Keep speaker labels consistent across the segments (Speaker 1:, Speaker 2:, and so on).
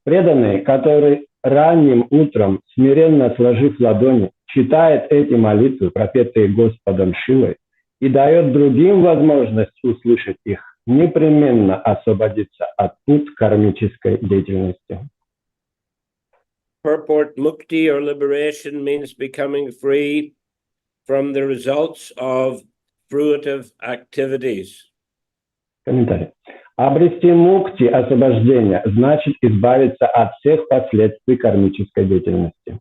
Speaker 1: Преданный, который ранним утром, смиренно сложив ладони, читает эти молитвы, пропетые Господом Шивой, и дает другим возможность услышать их, непременно освободится от пут кармической деятельности.
Speaker 2: Purport mukti or liberation means becoming free from the results of fruitive activities.
Speaker 1: Комментарий. Обрести мукти, освобождение, значит избавиться от всех последствий кармической деятельности.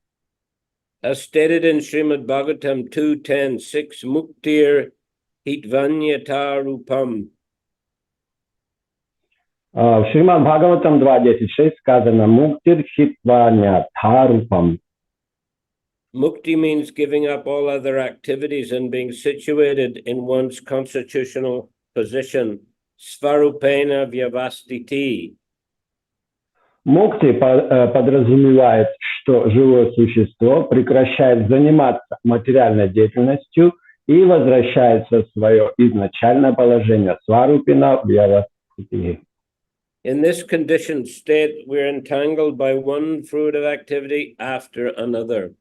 Speaker 2: As stated in Srimad Bhagavatam 2.10.6, muktir hitvanyata rupam.
Speaker 1: В Шримад Бхагаватам 2.10.6 сказано «Муктир хитваня тхарупам».
Speaker 2: Mukti means giving up all other activities and being situated in one's constitutional position, svarupena vyavastiti.
Speaker 1: Мукти подразумевает, что живое существо прекращает заниматься материальной деятельностью и возвращается в свое изначальное положение сварупина вьявастити.
Speaker 2: In this conditioned state, we're entangled by one fruitive activity after another.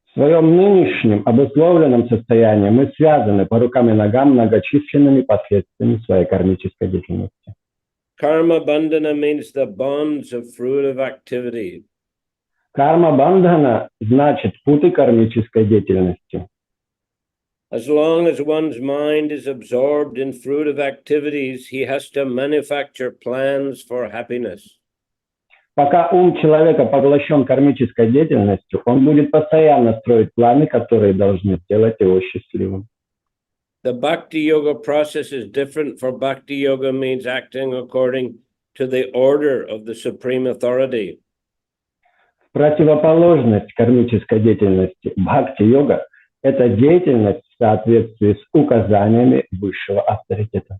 Speaker 1: В своем нынешнем обусловленном состоянии мы связаны по рукам и ногам многочисленными последствиями своей кармической деятельности.
Speaker 2: Karma bandhana means the bonds of fruitive activity.
Speaker 1: Карма бандхана значит путы кармической деятельности.
Speaker 2: As long as one's mind is absorbed in fruitive activities, he has to manufacture plans for happiness.
Speaker 1: Пока ум человека поглощен кармической деятельностью, он будет постоянно строить планы, которые должны сделать его счастливым.
Speaker 2: The Bhakti Yoga process is different, for Bhakti Yoga means acting according to the order of the Supreme Authority.
Speaker 1: Противоположность кармической деятельности бхакти-йога – это деятельность в соответствии с указаниями высшего авторитета.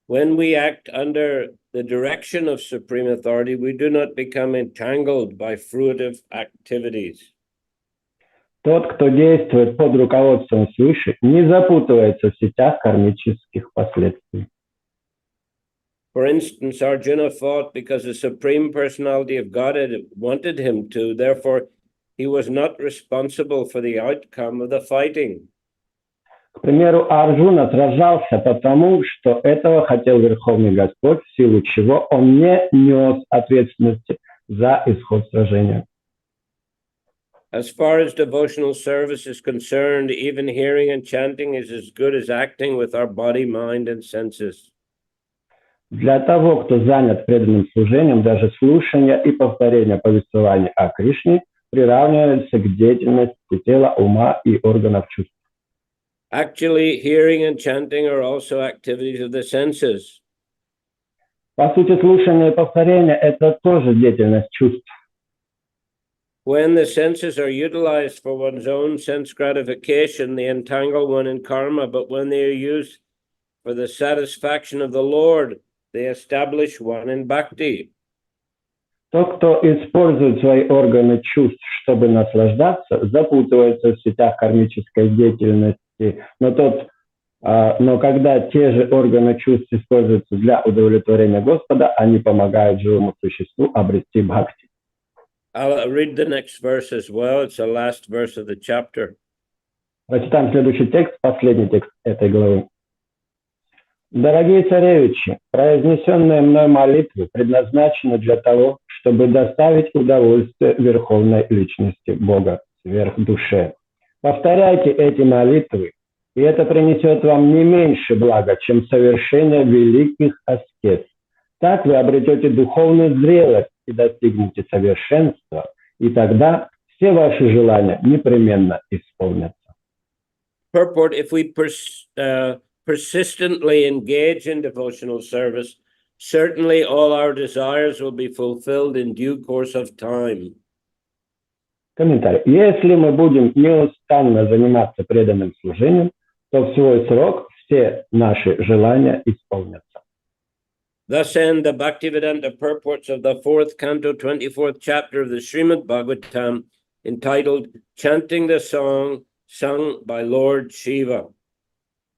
Speaker 2: When we act under the direction of Supreme Authority, we do not become entangled by fruitive activities.
Speaker 1: Тот, кто действует под руководством свыше, не запутывается в сетях кармических последствий.
Speaker 2: For instance, Arjuna fought because the Supreme Personality of Godhead wanted him to, therefore he was not responsible for the outcome of the fighting.
Speaker 1: К примеру, Арджуна сражался потому, что этого хотел Верховный Господь, в силу чего он не нес ответственности за исход сражения.
Speaker 2: As far as devotional service is concerned, even hearing and chanting is as good as acting with our body, mind, and senses.
Speaker 1: Для того, кто занят преданным служением, даже слушание и повторение повествования о Кришне приравниваются к деятельности тела, ума и органов чувств.
Speaker 2: Actually, hearing and chanting are also activities of the senses.
Speaker 1: По сути, слушание и повторение – это тоже деятельность чувств.
Speaker 2: When the senses are utilized for one's own sense gratification, they entangle one in karma, but when they are used for the satisfaction of the Lord, they establish one in bhakti.
Speaker 1: Тот, кто использует свои органы чувств, чтобы наслаждаться, запутывается в сетях кармической деятельности. Но когда те же органы чувств используются для удовлетворения Господа, они помогают живому существу обрести бхакти.
Speaker 2: I'll read the next verse as well. It's the last verse of the chapter.
Speaker 1: Прочитаем следующий текст, последний текст этой главы. Дорогие царевичи, произнесенные мной молитвы предназначены для того, чтобы доставить удовольствие Верховной Личности Бога, сверхдуше. Повторяйте эти молитвы, и это принесет вам не меньше блага, чем совершение великих аскез. Так вы обретете духовную зрелость и достигнете совершенства, и тогда все ваши желания непременно исполнятся.
Speaker 2: Purport, if we persistently engage in devotional service, certainly all our desires will be fulfilled in due course of time.
Speaker 1: Комментарий. Если мы будем неустанно заниматься преданным служением, то в свой срок все наши желания исполнятся.
Speaker 2: Thus end the Bhaktivedanta purports of the 4th canto, 24th chapter of the Srimad Bhagavatam, entitled Chanting the Song Sung by Lord Shiva.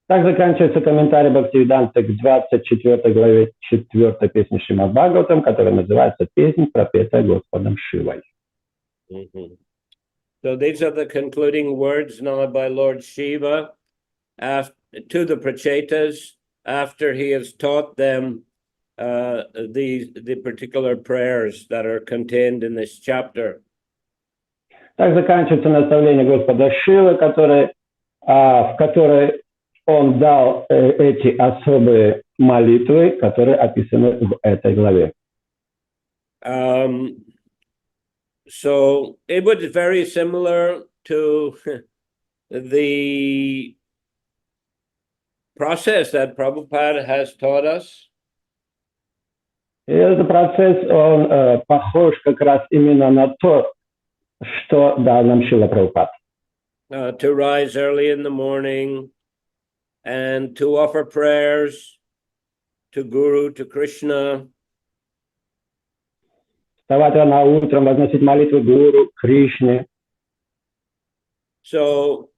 Speaker 1: Так заканчивается комментарий Бхактиведанты к 24 главе 4 песни Шримад Бхагаватам, которая называется «Песнь, пропетая Господом Шивой».
Speaker 2: So these are the concluding words now by Lord Shiva to the prachetas after he has taught them the particular prayers that are contained in this chapter.
Speaker 1: Так заканчивается наставление Господа Шивы, в которой он дал эти особые молитвы, которые описаны в этой главе.
Speaker 2: So it was very similar to the process that Prabhupada has taught us.
Speaker 1: И этот процесс, он похож как раз именно на то, что дал нам Шрила Прабхупада.
Speaker 2: To rise early in the morning and to offer prayers to Guru, to Krishna.
Speaker 1: Вставать рано утром, возносить молитвы Гуру, Кришне.
Speaker 2: So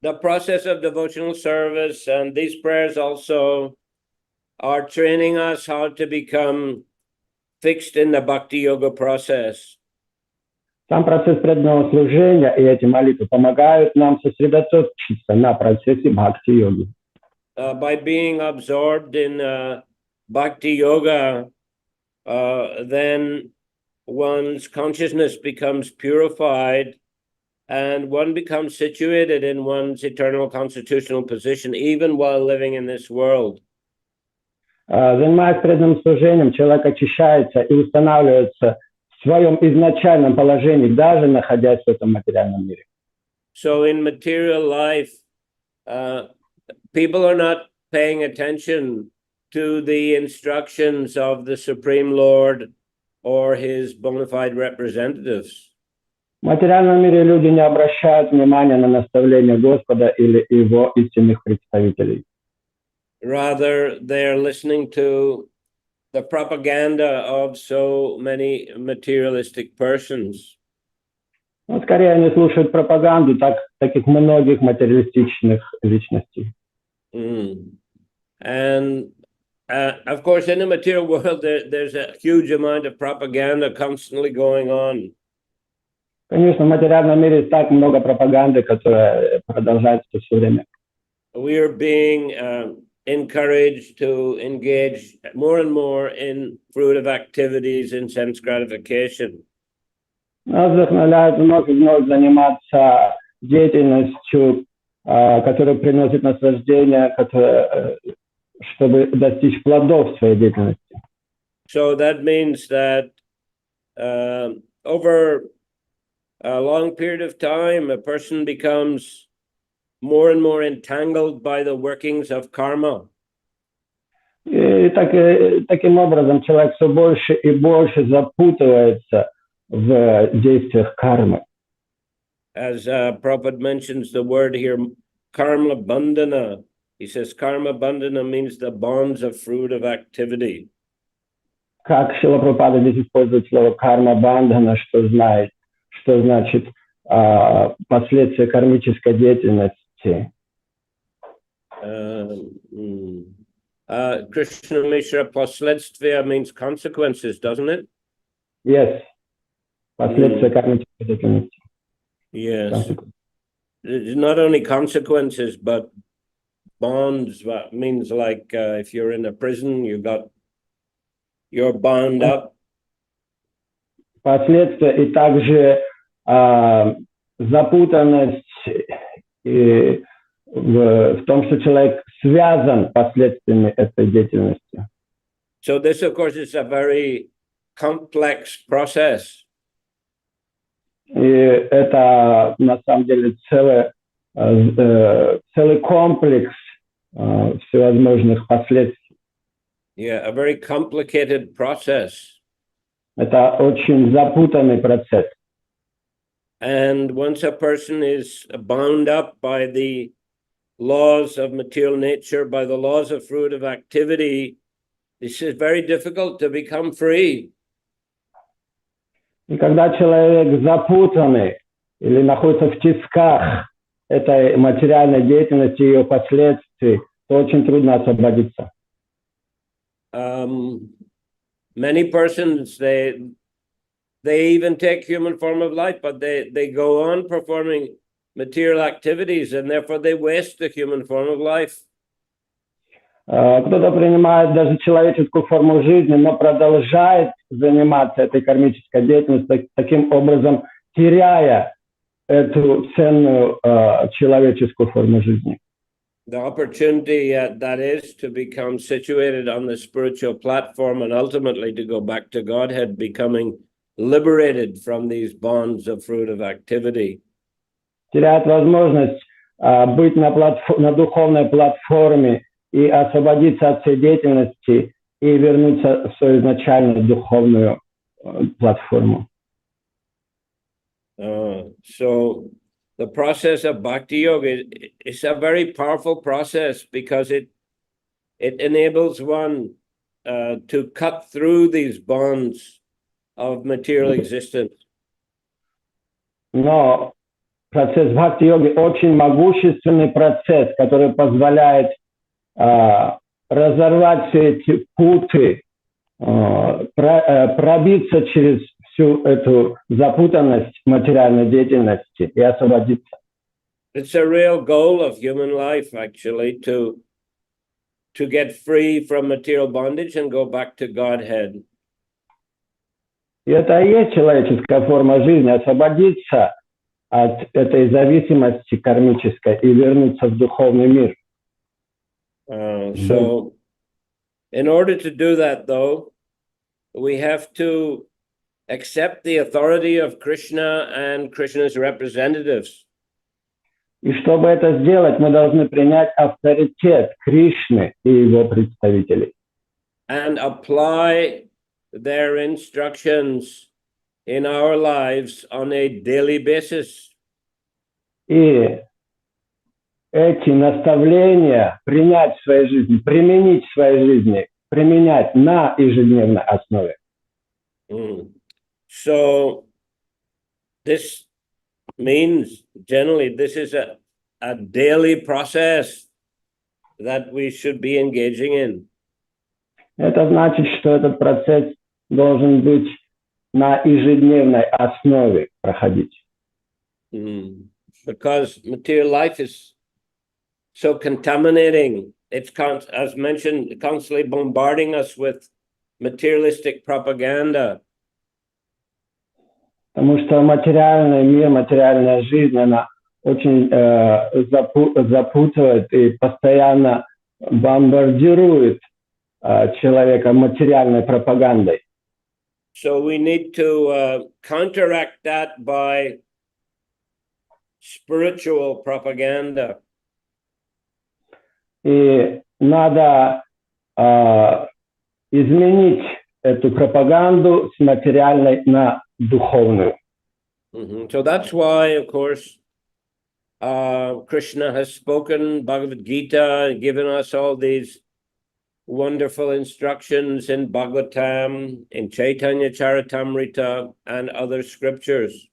Speaker 2: the process of devotional service and these prayers also are training us how to become fixed in the bhakti yoga process.
Speaker 1: Сам процесс преданного служения и эти молитвы помогают нам сосредоточиться на процессе бхакти-йоги.
Speaker 2: By being absorbed in bhakti yoga, then one's consciousness becomes purified and one becomes situated in one's eternal constitutional position, even while living in this world.
Speaker 1: Занимаясь преданным служением, человек очищается и устанавливается в своем изначальном положении, даже находясь в этом материальном мире.
Speaker 2: So in material life, people are not paying attention to the instructions of the Supreme Lord or his bona fide representatives.
Speaker 1: В материальном мире люди не обращают внимания на наставления Господа или его истинных представителей.
Speaker 2: Rather, they're listening to the propaganda of so many materialistic persons.
Speaker 1: Но скорее они слушают пропаганду таких многих материалистичных личностей.
Speaker 2: And of course, in the material world, there's a huge amount of propaganda constantly going on.
Speaker 1: Конечно, в материальном мире так много пропаганды, которая продолжается все время.
Speaker 2: We are being encouraged to engage more and more in fruitive activities and sense gratification.
Speaker 1: Нас вдохновляют вновь и вновь заниматься деятельностью, которая приносит наслаждение, чтобы достичь плодов своей деятельности.
Speaker 2: So that means that over a long period of time, a person becomes more and more entangled by the workings of karma.
Speaker 1: И таким образом человек все больше и больше запутывается в действиях кармы.
Speaker 2: As Prabhupada mentions the word here, karma bandhana. He says karma bandhana means the bonds of fruitive activity.
Speaker 1: Как Шрила Прабхупада здесь использует слово карма бандхана, что значит последствия кармической деятельности.
Speaker 2: Krishna Mishra, последствия means consequences, doesn't it?
Speaker 1: Yes. Последствия кармической деятельности.
Speaker 2: Yes. It's not only consequences, but bonds. Means like if you're in a prison, you're bound up.
Speaker 1: Последствия и также запутанность в том, что человек связан последствиями этой деятельности.
Speaker 2: So this, of course, is a very complex process.
Speaker 1: И это на самом деле целый комплекс всевозможных последствий.
Speaker 2: Yeah, a very complicated process.
Speaker 1: Это очень запутанный процесс.
Speaker 2: And once a person is bound up by the laws of material nature, by the laws of fruitive activity, this is very difficult to become free.
Speaker 1: И когда человек запутанный или находится в тисках этой материальной деятельности и ее последствий, то очень трудно освободиться.
Speaker 2: Many persons, they even take human form of life, but they go on performing material activities, and therefore they waste the human form of life.
Speaker 1: Кто-то принимает даже человеческую форму жизни, но продолжает заниматься этой кармической деятельностью, таким образом теряя эту ценную человеческую форму жизни.
Speaker 2: The opportunity that is to become situated on the spiritual platform and ultimately to go back to Godhead, becoming liberated from these bonds of fruitive activity.
Speaker 1: Теряет возможность быть на духовной платформе и освободиться от всей деятельности и вернуться в свою изначальную духовную платформу.
Speaker 2: So the process of bhakti yoga is a very powerful process because it enables one to cut through these bonds of material existence.
Speaker 1: Но процесс бхакти-йоги очень могущественный процесс, который позволяет разорвать все эти путы, пробиться через всю эту запутанность материальной деятельности и освободиться.
Speaker 2: It's a real goal of human life, actually, to get free from material bondage and go back to Godhead.
Speaker 1: И это и есть человеческая форма жизни, освободиться от этой зависимости кармической и вернуться в духовный мир.
Speaker 2: So, in order to do that, though, we have to accept the authority of Krishna and Krishna's representatives.
Speaker 1: И чтобы это сделать, мы должны принять авторитет Кришны и его представителей.
Speaker 2: And apply their instructions in our lives on a daily basis.
Speaker 1: И эти наставления принять в своей жизни, применить в своей жизни, применять на ежедневной основе.
Speaker 2: So this means generally this is a daily process that we should be engaging in.
Speaker 1: Это значит, что этот процесс должен быть на ежедневной основе проходить.
Speaker 2: Because material life is so contaminating. It's, as mentioned, constantly bombarding us with materialistic propaganda.
Speaker 1: Потому что материальный мир, материальная жизнь, она очень запутывает и постоянно бомбардирует человека материальной пропагандой.
Speaker 2: So we need to counteract that by spiritual propaganda.
Speaker 1: И надо изменить эту пропаганду с материальной на духовную.
Speaker 2: So that's why, of course, Krishna has spoken Bhagavad Gita, given us all these wonderful instructions in Bhagavatam, in Chaitanya Charitamrita, and other scriptures.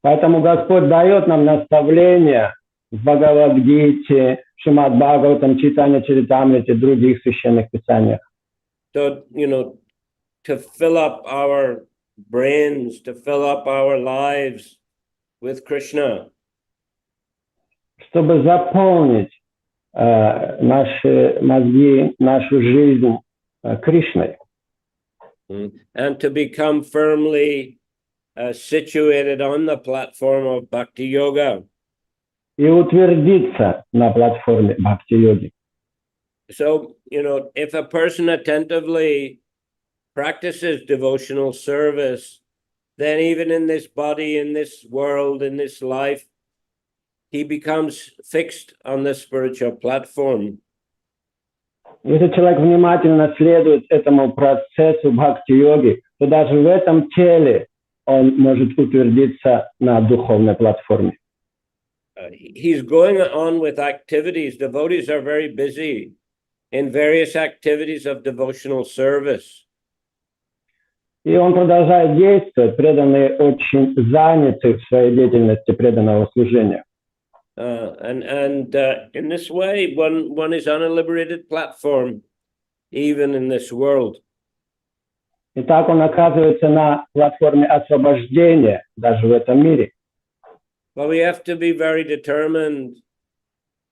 Speaker 1: Поэтому Господь дает нам наставления в Бхагавад-гите, Шримад Бхагаватам, Чайтанья Чаритамрите, других священных писаниях.
Speaker 2: So, to fill up our brains, to fill up our lives with Krishna.
Speaker 1: Чтобы заполнить наши мозги, нашу жизнь Кришной.
Speaker 2: And to become firmly situated on the platform of Bhakti Yoga.
Speaker 1: И утвердиться на платформе Бхакти-йоги.
Speaker 2: So, if a person attentively practices devotional service, then even in this body, in this world, in this life, he becomes fixed on the spiritual platform.
Speaker 1: Если человек внимательно следует этому процессу бхакти-йоги, то даже в этом теле он может утвердиться на духовной платформе.
Speaker 2: He's going on with activities. Devotees are very busy in various activities of devotional service.
Speaker 1: И он продолжает действовать, преданные очень заняты в своей деятельности преданного служения.
Speaker 2: In this way, one is on a liberated platform, even in this world.
Speaker 1: И так он оказывается на платформе освобождения, даже в этом мире.
Speaker 2: But we have to be very determined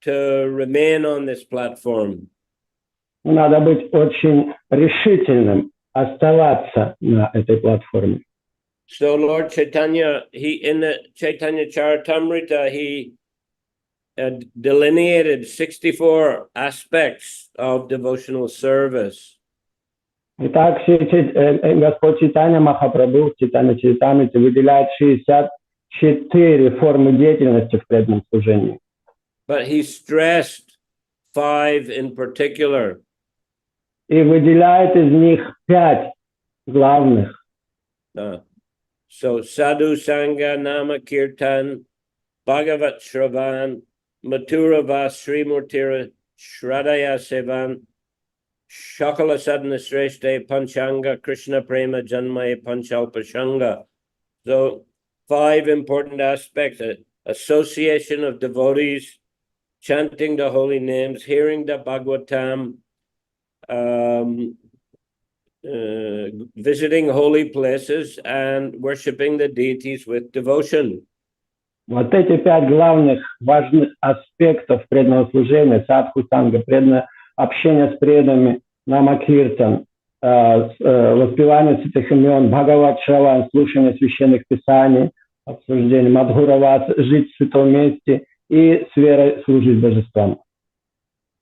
Speaker 2: to remain on this platform.
Speaker 1: Надо быть очень решительным, оставаться на этой платформе.
Speaker 2: So Lord Chaitanya, in the Chaitanya Charitamrita, he delineated 64 aspects of devotional service.
Speaker 1: Итак, Господь Чайтанья Махапрабху в Чайтанья Чаритамрите выделяет 64 формы деятельности в преданном служении.
Speaker 2: But he stressed 5 in particular.
Speaker 1: И выделяет из них 5 главных.
Speaker 2: So Sadhu Sangha Nama Kirtan, Bhagavat Shravan, Mathura Vas Srimurtira Shradaya Sevan, Shakala Sadhana Shreshte Panchanga Krishna Prema Janmaya Panchalpashanga. So 5 important aspects: association of devotees, chanting the holy names, hearing the Bhagavatam, visiting holy places, and worshipping the deities with devotion.
Speaker 1: Вот эти 5 главных важных аспектов преданного служения: садху санга, преданное общение с преданными, намакиртан, воспевание святых имен, бхагават шраван, слушание священных писаний, обсуждение мадхуравас, жить в святом месте и с верой служить божествам.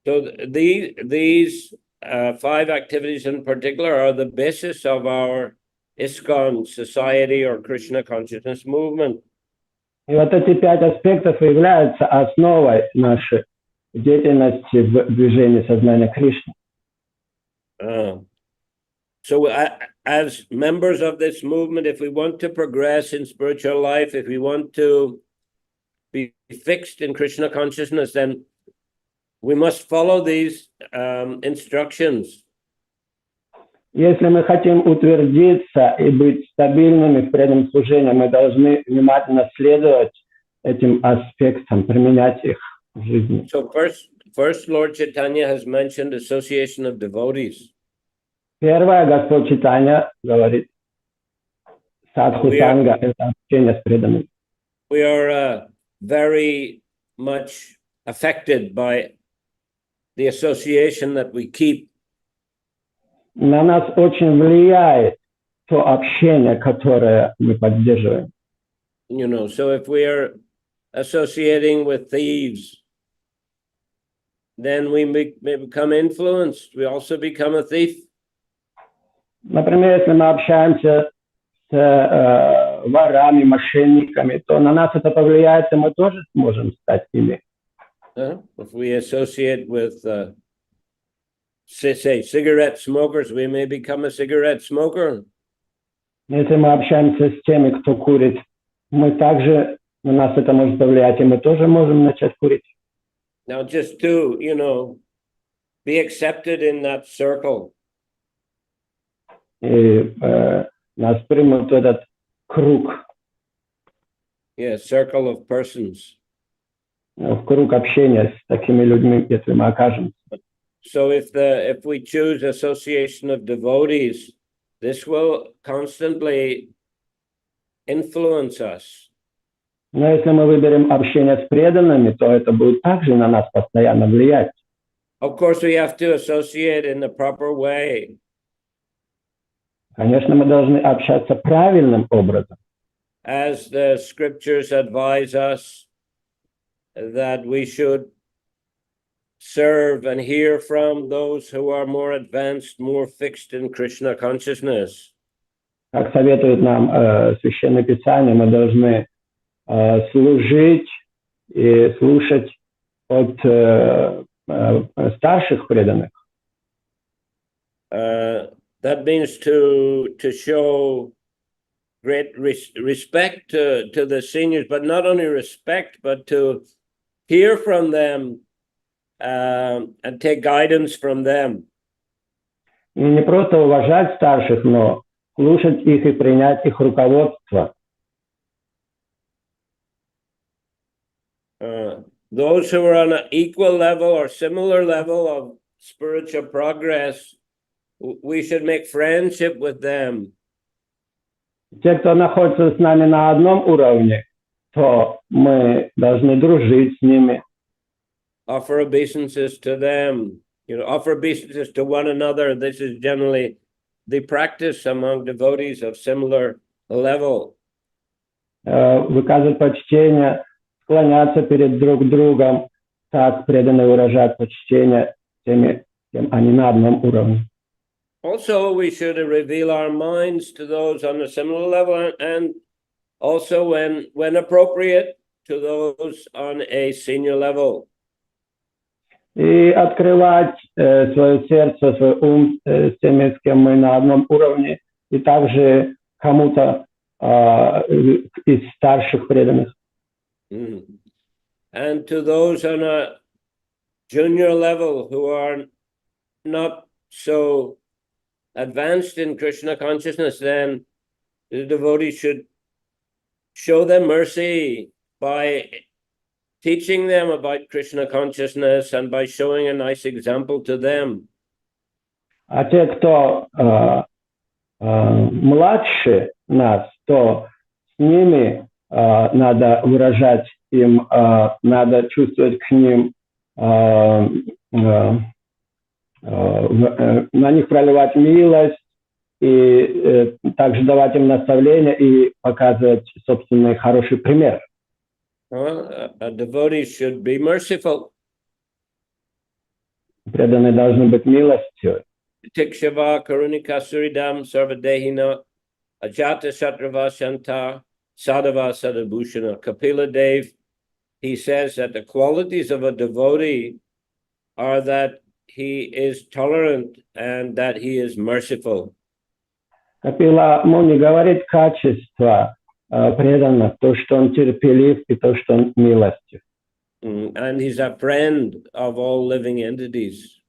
Speaker 2: So these 5 activities in particular are the basis of our ISKCON society or Krishna consciousness movement.
Speaker 1: И вот эти 5 аспектов являются основой нашей деятельности в движении сознания Кришны.
Speaker 2: So as members of this movement, if we want to progress in spiritual life, if we want to be fixed in Krishna consciousness, then we must follow these instructions.
Speaker 1: Если мы хотим утвердиться и быть стабильными в преданном служении, мы должны внимательно следовать этим аспектам, применять их в жизни.
Speaker 2: So first Lord Chaitanya has mentioned association of devotees.
Speaker 1: Первое, Господь Чайтанья говорит, садху санга – это общение с преданными.
Speaker 2: We are very much affected by the association that we keep.
Speaker 1: На нас очень влияет то общение, которое мы поддерживаем.
Speaker 2: You know, so if we are associating with thieves, then we may become influenced. We also become a thief.
Speaker 1: Например, если мы общаемся с ворами, мошенниками, то на нас это повлияет, и мы тоже сможем стать ими.
Speaker 2: If we associate with, say, cigarette smokers, we may become a cigarette smoker.
Speaker 1: Если мы общаемся с теми, кто курит, мы также, на нас это может повлиять, и мы тоже можем начать курить.
Speaker 2: Now, just to, you know, be accepted in that circle.
Speaker 1: И нас примут в этот круг.
Speaker 2: Yeah, circle of persons.
Speaker 1: В круг общения с такими людьми, если мы окажемся.
Speaker 2: So if we choose association of devotees, this will constantly influence us.
Speaker 1: Но если мы выберем общение с преданными, то это будет также на нас постоянно влиять.
Speaker 2: Of course, we have to associate in the proper way.
Speaker 1: Конечно, мы должны общаться правильным образом.
Speaker 2: As the scriptures advise us that we should serve and hear from those who are more advanced, more fixed in Krishna consciousness.
Speaker 1: Как советует нам Священное Писание, мы должны служить и слушать от старших преданных.
Speaker 2: That means to show great respect to the seniors, but not only respect, but to hear from them and take guidance from them.
Speaker 1: И не просто уважать старших, но слушать их и принять их руководство.
Speaker 2: Those who are on an equal level or similar level of spiritual progress, we should make friendship with them.
Speaker 1: Те, кто находится с нами на одном уровне, то мы должны дружить с ними.
Speaker 2: Offer obeisances to them, offer obeisances to one another. This is generally the practice among devotees of similar level.
Speaker 1: Выказывать почтение, склоняться перед друг другом, так преданные выражают почтение тем они на одном уровне.
Speaker 2: Also, we should reveal our minds to those on a similar level, and also, when appropriate, to those on a senior level.
Speaker 1: И открывать свое сердце, свой ум с теми, с кем мы на одном уровне, и также кому-то из старших преданных.
Speaker 2: And to those on a junior level who are not so advanced in Krishna consciousness, then the devotee should show them mercy by teaching them about Krishna consciousness and by showing a nice example to them.
Speaker 1: А те, кто младше нас, то с ними надо выражать им, надо чувствовать к ним, на них проливать милость и также давать им наставления и показывать собственный хороший пример.
Speaker 2: A devotee should be merciful.
Speaker 1: Преданные должны быть милостивы.
Speaker 2: Tikshava karunika suridam sarvadehina ajata shatrava shanta sadhava sadabhushana. Kapila Dev, he says that the qualities of a devotee are that he is tolerant and that he is merciful.
Speaker 1: Капила Муни говорит качество преданных, то, что он терпелив и то, что он милостив.
Speaker 2: And he's a friend of all living entities.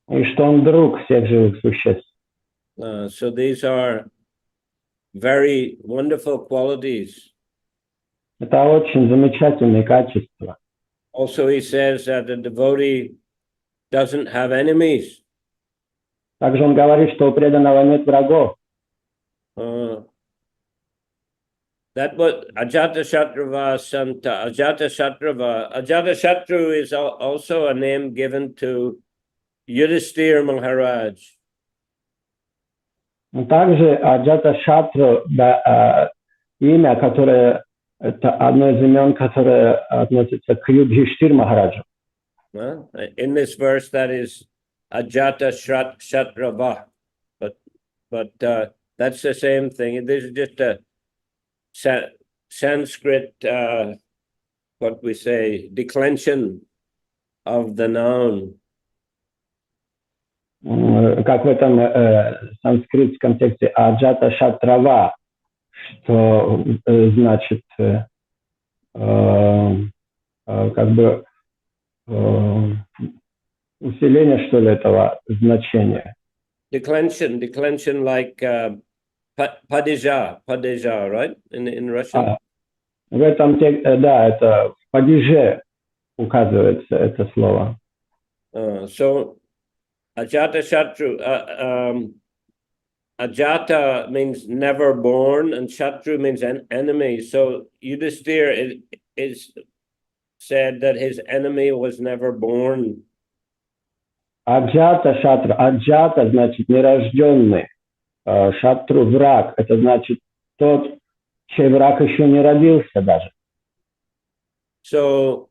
Speaker 1: И что он друг всех живых существ.
Speaker 2: So these are very wonderful qualities.
Speaker 1: Это очень замечательные качества.
Speaker 2: Also, he says that the devotee doesn't have enemies.
Speaker 1: Также он говорит, что у преданного нет врагов.
Speaker 2: That was Ajata Shatrava Santa. Ajata Shatru is also a name given to Yudhisthira Maharaj.
Speaker 1: Также Аджата Шатру, имя, которое это одно из имен, которое относится к Юдхиштхир Махараджу.
Speaker 2: In this verse, that is Ajata Shatrava, but that's the same thing. This is just a Sanskrit, what we say, declension of the noun.
Speaker 1: Как в этом санскритском тексте Аджата Шатрава, что значит как бы усиление, что ли, этого значения.
Speaker 2: Declension like падежа, right? In Russian.
Speaker 1: В этом тексте, да, это в падеже указывается это слово.
Speaker 2: So Ajata Shatru, Ajata means never born, and Shatru means an enemy. So Yudhisthira is said that his enemy was never born.
Speaker 1: Аджата Шатру, Аджата значит нерожденный, Шатру враг, это значит тот, чей враг еще не родился даже.
Speaker 2: So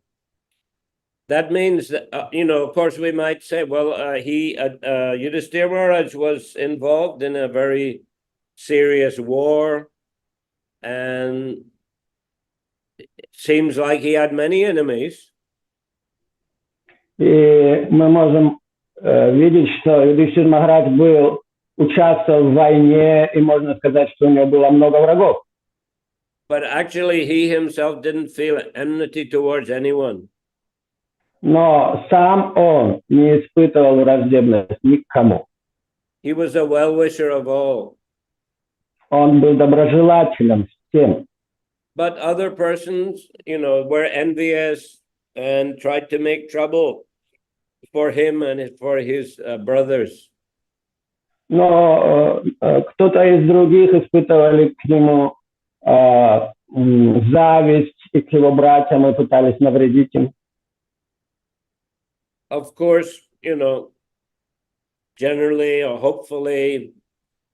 Speaker 2: that means that, of course, we might say, well, Yudhisthira Maharaj was involved in a very serious war, and it seems like he had many enemies.
Speaker 1: И мы можем видеть, что Юдхиштхир Махарадж участвовал в войне, и можно сказать, что у него было много врагов.
Speaker 2: But actually, he himself didn't feel enmity towards anyone.
Speaker 1: Но сам он не испытывал враждебность ни к кому.
Speaker 2: He was a well-wisher of all.
Speaker 1: Он был доброжелателем всем.
Speaker 2: But other persons, were envious, and tried to make trouble for him and for his brothers.
Speaker 1: Но кто-то из других испытывали к нему зависть и к его братьям и пытались навредить им.
Speaker 2: Of course, generally or hopefully,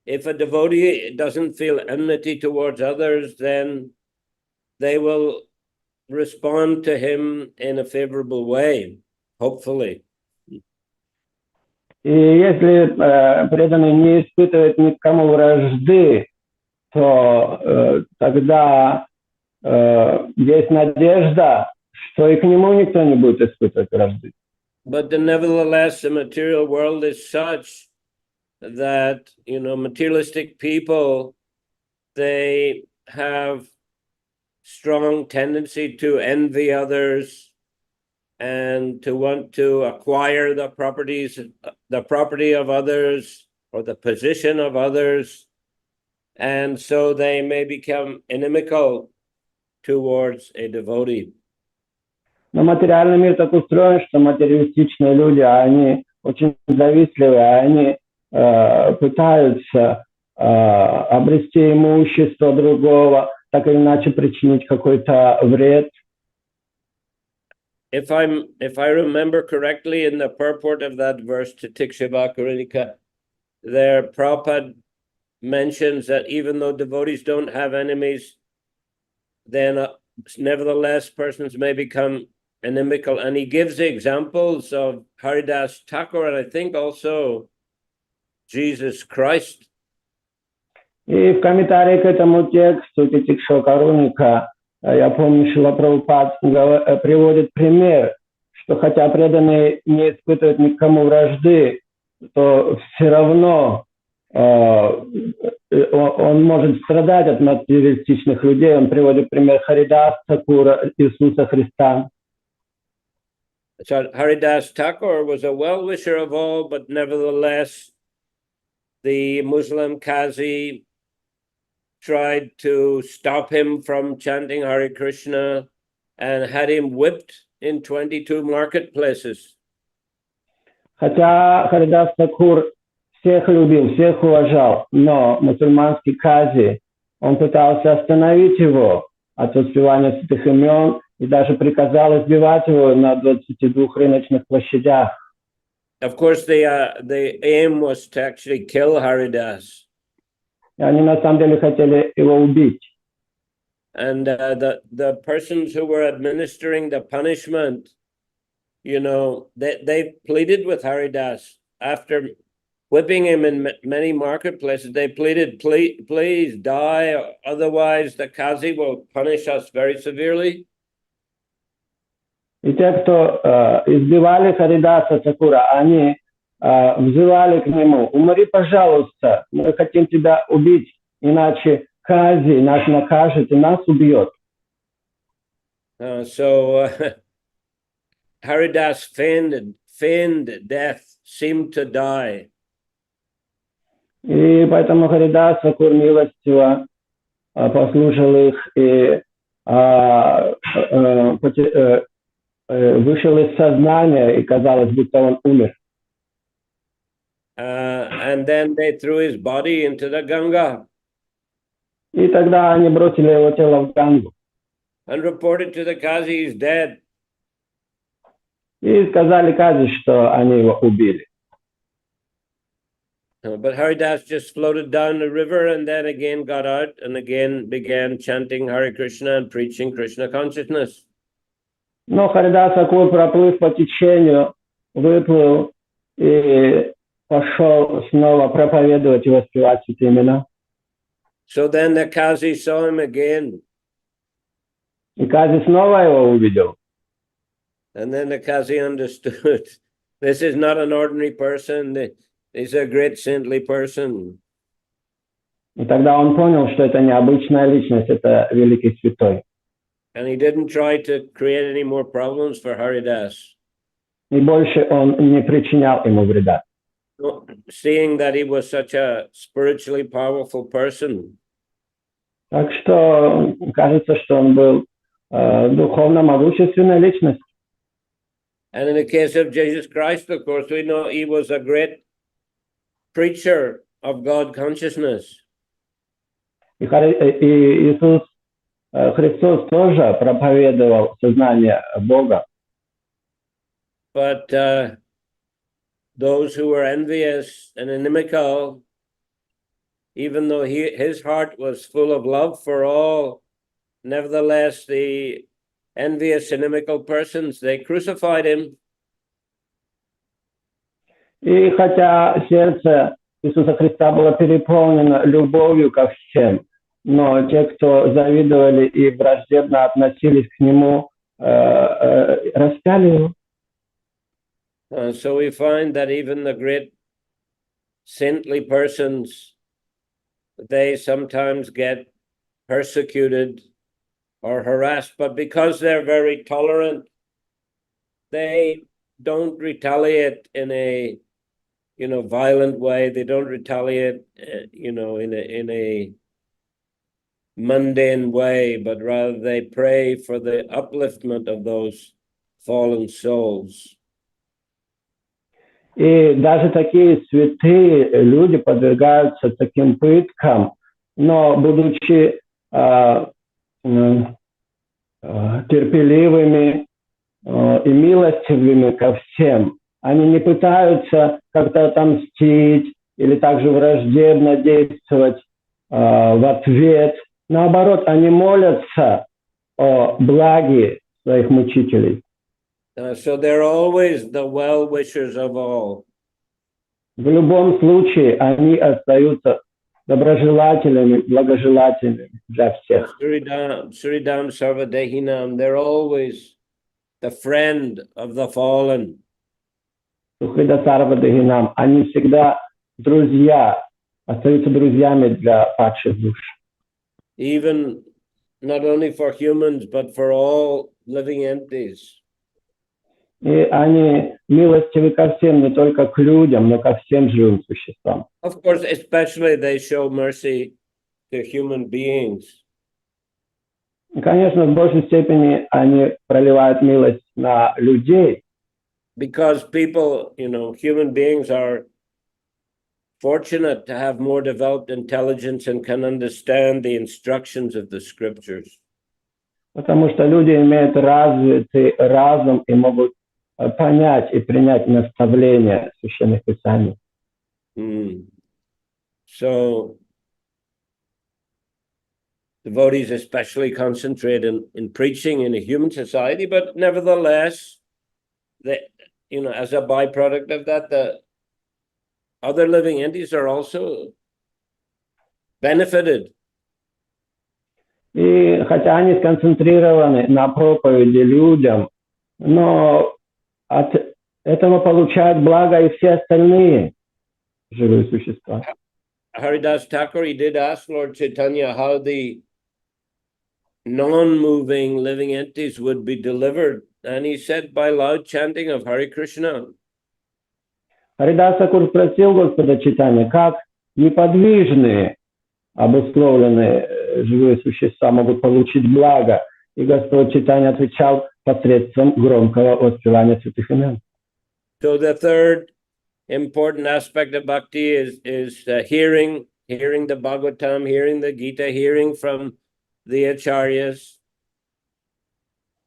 Speaker 2: if a devotee doesn't feel enmity towards others, then they will respond to him in a favorable way, hopefully.
Speaker 1: И если преданный не испытывает ни к кому вражды, то тогда есть надежда, что и к нему никто не будет испытывать вражды.
Speaker 2: But nevertheless, the material world is such that, materialistic people, they have strong tendency to envy others and to want to acquire the property of others or the position of others. And so they may become inimical towards a devotee.
Speaker 1: Но материальный мир так устроен, что материалистичные люди, они очень завистливые, они пытаются обрести имущество другого, так или иначе причинить какой-то вред.
Speaker 2: If I remember correctly, in the purport of that verse to Tikshava Karinika, there Prabhupada mentions that even though devotees don't have enemies, then nevertheless persons may become inimical, and he gives examples of Haridas Thakur and I think also Jesus Christ.
Speaker 1: И в комментарии к этому тексту Тикшава Каруника, я помню, Шрила Прабхупад приводит пример, что хотя преданный не испытывает никому вражды, то все равно он может страдать от материалистичных людей. Он приводит пример Харидас Тхакура, Иисуса Христа.
Speaker 2: So Haridas Thakur was a well-wisher of all, but nevertheless, the Muslim Qazi tried to stop him from chanting Hare Krishna and had him whipped in 22 marketplaces.
Speaker 1: Хотя Харидас Тхакур всех любил, всех уважал, но мусульманский Кази, он пытался остановить его от воспевания святых имен и даже приказал избивать его на 22 рыночных площадях.
Speaker 2: Of course, the aim was to actually kill Haridas.
Speaker 1: И они на самом деле хотели его убить.
Speaker 2: And the persons who were administering the punishment, they pleaded with Haridas after whipping him in many marketplaces. They pleaded, please die, otherwise the Qazi will punish us very severely.
Speaker 1: И те, кто избивали Харидаса Тхакура, они взывали к нему: умри, пожалуйста, мы хотим тебя убить, иначе Кази нас накажет и нас убьет.
Speaker 2: So Haridas feigned death, seemed to die.
Speaker 1: И поэтому Харидас Тхакур милостиво послушал их и вышел из сознания, и казалось, будто он умер.
Speaker 2: And then they threw his body into the Ganga.
Speaker 1: И тогда они бросили его тело в Гангу.
Speaker 2: And reported to the Qazi he's dead.
Speaker 1: И сказали Кази, что они его убили.
Speaker 2: But Haridas just floated down the river and then again got out and again began chanting Hare Krishna and preaching Krishna consciousness.
Speaker 1: Но Харидас Тхакур, проплыв по течению, выплыл и пошел снова проповедовать и воспевать святые имена.
Speaker 2: So then the Qazi saw him again.
Speaker 1: И Кази снова его увидел.
Speaker 2: And then the Qazi understood this is not an ordinary person. He's a great saintly person.
Speaker 1: И тогда он понял, что это необычная личность, это великий святой.
Speaker 2: And he didn't try to create any more problems for Haridas.
Speaker 1: И больше он не причинял ему вреда.
Speaker 2: Seeing that he was such a spiritually powerful person.
Speaker 1: Так что кажется, что он был духовно могущественной личностью.
Speaker 2: And in the case of Jesus Christ, of course, we know he was a great preacher of God consciousness.
Speaker 1: И Иисус Христос тоже проповедовал сознание Бога.
Speaker 2: But those who were envious and inimical, even though his heart was full of love for all, nevertheless, the envious, inimical persons, they crucified him.
Speaker 1: И хотя сердце Иисуса Христа было переполнено любовью ко всем, но те, кто завидовали и враждебно относились к нему, распяли его.
Speaker 2: So we find that even the great saintly persons, they sometimes get persecuted or harassed, but because they're very tolerant, they don't retaliate in a violent way. They don't retaliate in a mundane way, but rather they pray for the upliftment of those fallen souls.
Speaker 1: И даже такие святые люди подвергаются таким пыткам, но будучи терпеливыми и милостивыми ко всем, они не пытаются как-то отомстить или также враждебно действовать в ответ. Наоборот, они молятся о благе своих мучителей.
Speaker 2: So they're always the well-wishers of all.
Speaker 1: В любом случае, они остаются доброжелателями, благожелательными для всех.
Speaker 2: Suridam Sarvadehinam, they're always the friend of the fallen.
Speaker 1: Сухрида Сарвадагинам, они всегда друзья, остаются друзьями для падших душ.
Speaker 2: Even not only for humans, but for all living entities.
Speaker 1: И они милостивы ко всем, не только к людям, но ко всем живым существам.
Speaker 2: Of course, especially they show mercy to human beings.
Speaker 1: И, конечно, в большей степени они проливают милость на людей.
Speaker 2: Because people, human beings are fortunate to have more developed intelligence and can understand the instructions of the scriptures.
Speaker 1: Потому что люди имеют развитый разум и могут понять и принять наставления священных писаний.
Speaker 2: So devotees especially concentrate in preaching in a human society, but nevertheless, as a byproduct of that, the other living entities are also benefited.
Speaker 1: И хотя они сконцентрированы на проповеди людям, но от этого получают благо и все остальные живые существа.
Speaker 2: Haridas Thakur, he did ask Lord Chaitanya how the non-moving living entities would be delivered, and he said by loud chanting of Hare Krishna.
Speaker 1: Харидас Тхакур спросил Господа Чайтаньи, как неподвижные, обусловленные живые существа могут получить благо. И Господь Чайтанья отвечал посредством громкого воспевания святых имен.
Speaker 2: So the third important aspect of bhakti is hearing the Bhagavatam, hearing the Gita, hearing from the acharyas.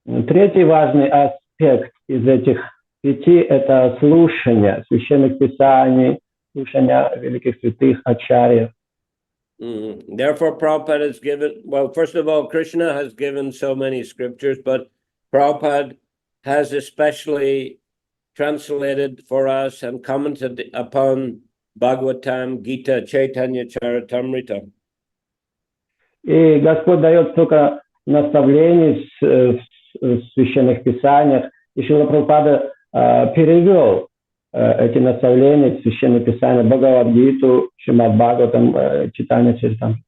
Speaker 1: Третий важный аспект из этих 5 – это слушание священных писаний, слушание великих святых ачарьев.
Speaker 2: Therefore, Prabhupada has given, first of all, Krishna has given so many scriptures, but Prabhupada has especially translated for us and commented upon Bhagavatam, Gita, Chaitanya Charitamrita.
Speaker 1: И Господь дает столько наставлений в священных писаниях, и Шрила Прабхупада перевел эти наставления в священные писания, Бхагавад-гиту, Шримад Бхагаватам, Читание Чаритамриту.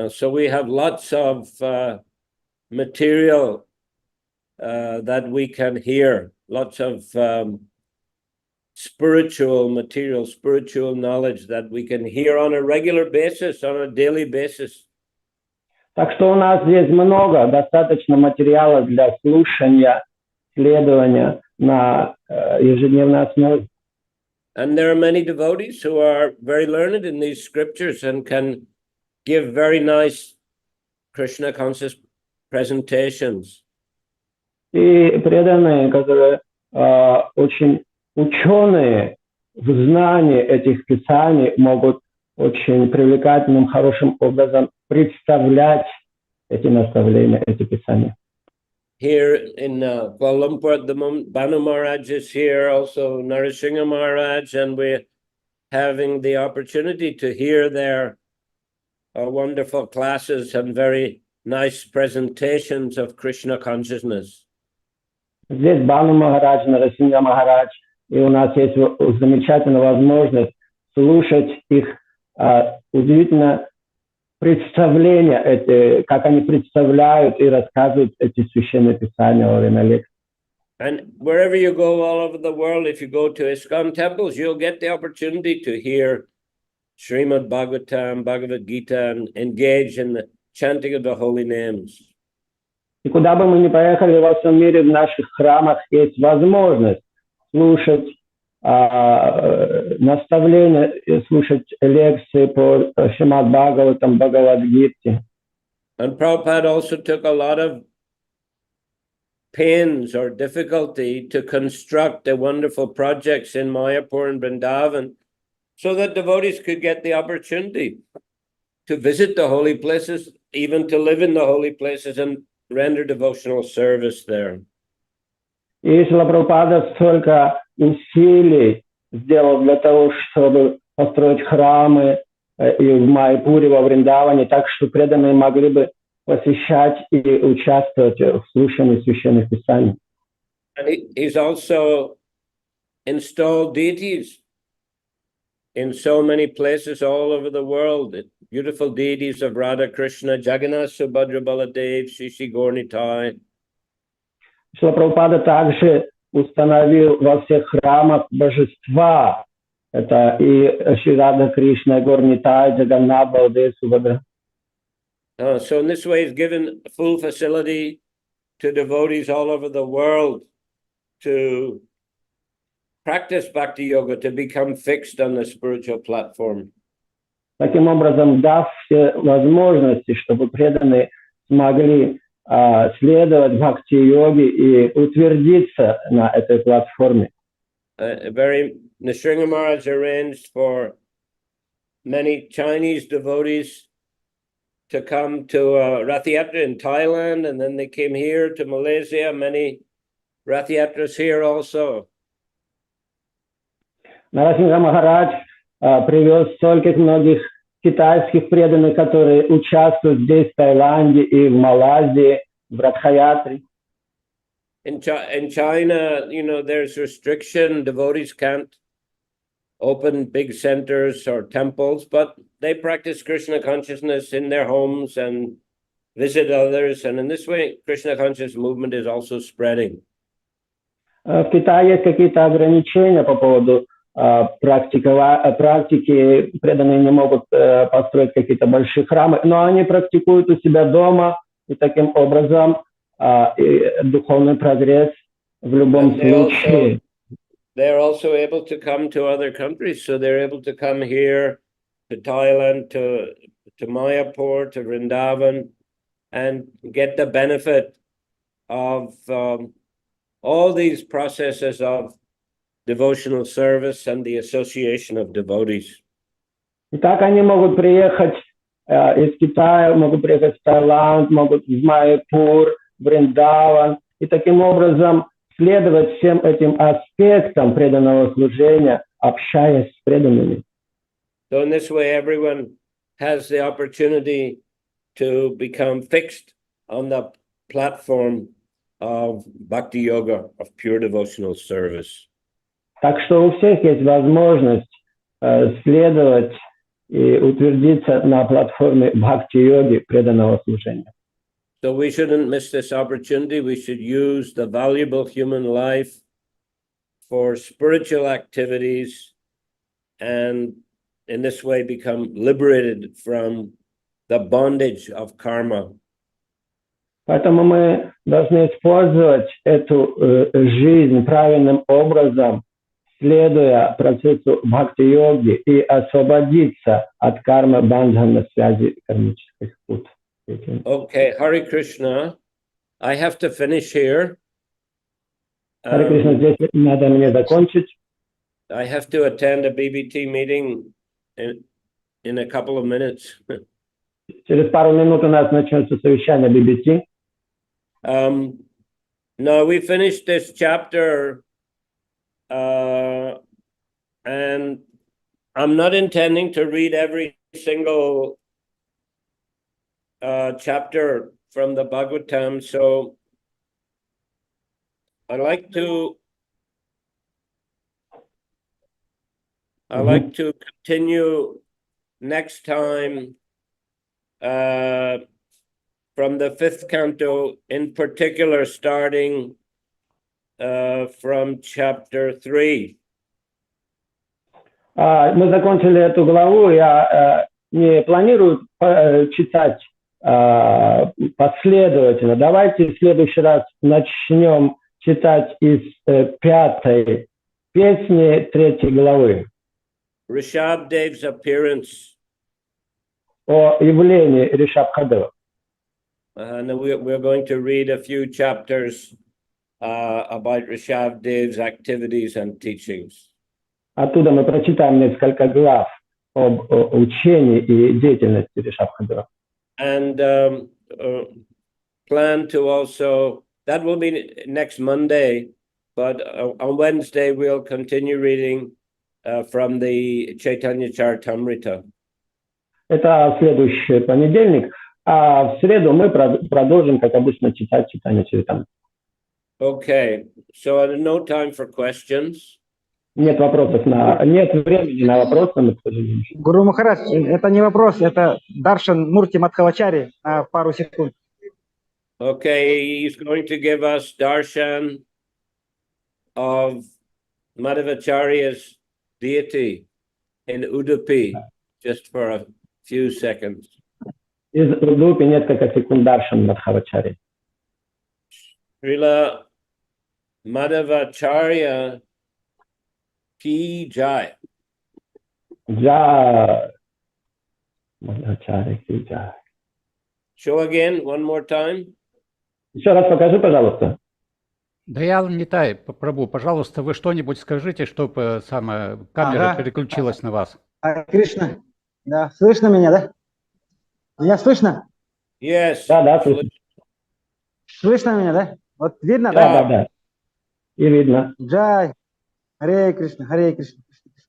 Speaker 2: So we have lots of material that we can hear, lots of spiritual material, spiritual knowledge that we can hear on a regular basis, on a daily basis.
Speaker 1: Так что у нас здесь много, достаточно материала для слушания следования на ежедневной основе.
Speaker 2: And there are many devotees who are very learned in these scriptures and can give very nice Krishna conscious presentations.
Speaker 1: И преданные, которые очень ученые в знании этих писаний, могут очень привлекательным, хорошим образом представлять эти наставления, эти писания.
Speaker 2: Here in Kuala Lumpur at the moment, Banu Maharaj is here, also Narasingha Maharaj, and we're having the opportunity to hear their wonderful classes and very nice presentations of Krishna consciousness.
Speaker 1: Здесь Бану Махарадж, Нарасингха Махарадж, и у нас есть замечательная возможность слушать их удивительно представления, как они представляют и рассказывают эти священные писания во время лекций.
Speaker 2: And wherever you go all over the world, if you go to ISKCON temples, you'll get the opportunity to hear Srimad Bhagavatam, Bhagavad Gita, and engage in the chanting of the holy names.
Speaker 1: И куда бы мы ни поехали во всем мире, в наших храмах есть возможность слушать наставления, слушать лекции по Шримад Бхагаватам, Бхагавад-гите.
Speaker 2: And Prabhupada also took a lot of pains or difficulty to construct the wonderful projects in Mayapur and Vrindavan so that devotees could get the opportunity to visit the holy places, even to live in the holy places and render devotional service there.
Speaker 1: И Шрила Прабхупада столько усилий сделал для того, чтобы построить храмы и в Майяпуре, во Вриндаване, так что преданные могли бы посещать и участвовать в слушании священных писаний.
Speaker 2: And he's also installed deities in so many places all over the world. Beautiful deities of Radha Krishna, Jagannath, Subhadra, Baladev, Shishi Gornitai.
Speaker 1: Шрила Прабхупада также установил во всех храмах божества. Это и Шри Рада Кришна, Горнитай, Джаганнат, Баладев, Субхадра.
Speaker 2: So in this way, he's given full facility to devotees all over the world to practice bhakti yoga, to become fixed on the spiritual platform.
Speaker 1: Таким образом, дав все возможности, чтобы преданные смогли следовать бхакти-йоге и утвердиться на этой платформе.
Speaker 2: Nrsimha Maharaj arranged for many Chinese devotees to come to Rath Yatra in Thailand, and then they came here to Malaysia, many Rath Yatras here also.
Speaker 1: Нарасингха Махарадж привез стольких многих китайских преданных, которые участвуют здесь, в Таиланде и в Малайзии, в Радха-ятре.
Speaker 2: In China, you know, there's restriction. Devotees can't open big centers or temples, but they practice Krishna consciousness in their homes and visit others. And in this way, Krishna conscious movement is also spreading.
Speaker 1: В Китае есть какие-то ограничения по поводу практики. Преданные не могут построить какие-то большие храмы, но они практикуют у себя дома, и таким образом духовный прогресс в любом случае.
Speaker 2: They're also able to come to other countries, so they're able to come here to Thailand, to Mayapur, to Vrindavan, and get the benefit of all these processes of devotional service and the association of devotees.
Speaker 1: И так они могут приехать из Китая, могут приехать в Таиланд, могут в Майяпур, Вриндаван, и таким образом следовать всем этим аспектам преданного служения, общаясь с преданными.
Speaker 2: So in this way, everyone has the opportunity to become fixed on the platform of bhakti yoga, of pure devotional service.
Speaker 1: Так что у всех есть возможность следовать и утвердиться на платформе бхакти-йоги, преданного служения.
Speaker 2: So we shouldn't miss this opportunity. We should use the valuable human life for spiritual activities and in this way become liberated from the bondage of karma.
Speaker 1: Поэтому мы должны использовать эту жизнь правильным образом, следуя процессу бхакти-йоги и освободиться от кармы бандхана, связи кармических пут.
Speaker 2: Okay, Hare Krishna. I have to finish here.
Speaker 1: Харе Кришна, здесь надо мне закончить.
Speaker 2: I have to attend a BBT meeting in a couple of minutes.
Speaker 1: Через пару минут у нас начнется совещание BBT.
Speaker 2: No, we finished this chapter, and I'm not intending to read every single chapter from the Bhagavatam, so I like to continue next time from the 5th canto, in particular, starting from chapter 3.
Speaker 1: Мы закончили эту главу. Я не планирую читать последовательно. Давайте в следующий раз начнем читать из 5-й песни 3-й главы.
Speaker 2: Rishabhadev's appearance.
Speaker 1: О явлении Ришабхадева.
Speaker 2: And we're going to read a few chapters about Rishabhadev's activities and teachings.
Speaker 1: Оттуда мы прочитаем несколько глав об учении и деятельности Ришабхадева.
Speaker 2: And plan to also, that will be next Monday, but on Wednesday we'll continue reading from the Chaitanya Charitamrita.
Speaker 1: Это следующий понедельник. А в среду мы продолжим, как обычно, читать читание Чаритамриты.
Speaker 2: Okay, so no time for questions.
Speaker 1: Нет времени на вопросы.
Speaker 3: Гуру Махарадж, это не вопрос, это Даршан Мурти Мадхавачари на пару секунд.
Speaker 2: Okay, he's going to give us darshan of Madhavacharya's deity in Udupi, just for a few seconds.
Speaker 1: Из Удупи несколько секунд Даршан Мадхавачари.
Speaker 2: Srila Madhavacharya Ki Jai.
Speaker 1: Jai. Madhavacharya Ki Jai.
Speaker 2: Show again, one more time.
Speaker 1: Еще раз покажи, пожалуйста.
Speaker 4: Даял Нитай, Прабху, пожалуйста, вы что-нибудь скажите, чтобы камера переключилась на вас.
Speaker 3: Харе Кришна. Да, слышно меня, да? Меня слышно?
Speaker 2: Yes.
Speaker 1: Да, слышно.
Speaker 3: Слышно меня, да? Вот видно,
Speaker 1: да? И видно.
Speaker 3: Джай. Харе Кришна, Харе Кришна,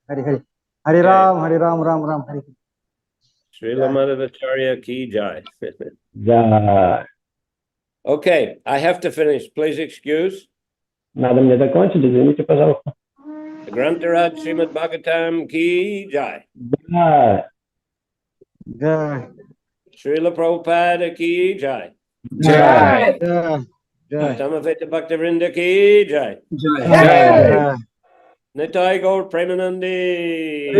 Speaker 3: Харе Рам, Рам, Харе Кришна.
Speaker 2: Srila Madhavacharya Ki Jai.
Speaker 1: Да.
Speaker 2: Okay, I have to finish. Please excuse.
Speaker 1: Надо мне закончить, извините, пожалуйста.
Speaker 2: Grantaraj Srimad Bhagavatam Ki Jai.
Speaker 1: Да.
Speaker 3: Джай.
Speaker 2: Шриле Прабхупаде Ki Jai.
Speaker 3: Джай.
Speaker 2: Samaveta Bhaktivinoda Ki Jai.
Speaker 3: Джай.
Speaker 2: Nitai Gaur Premanandi.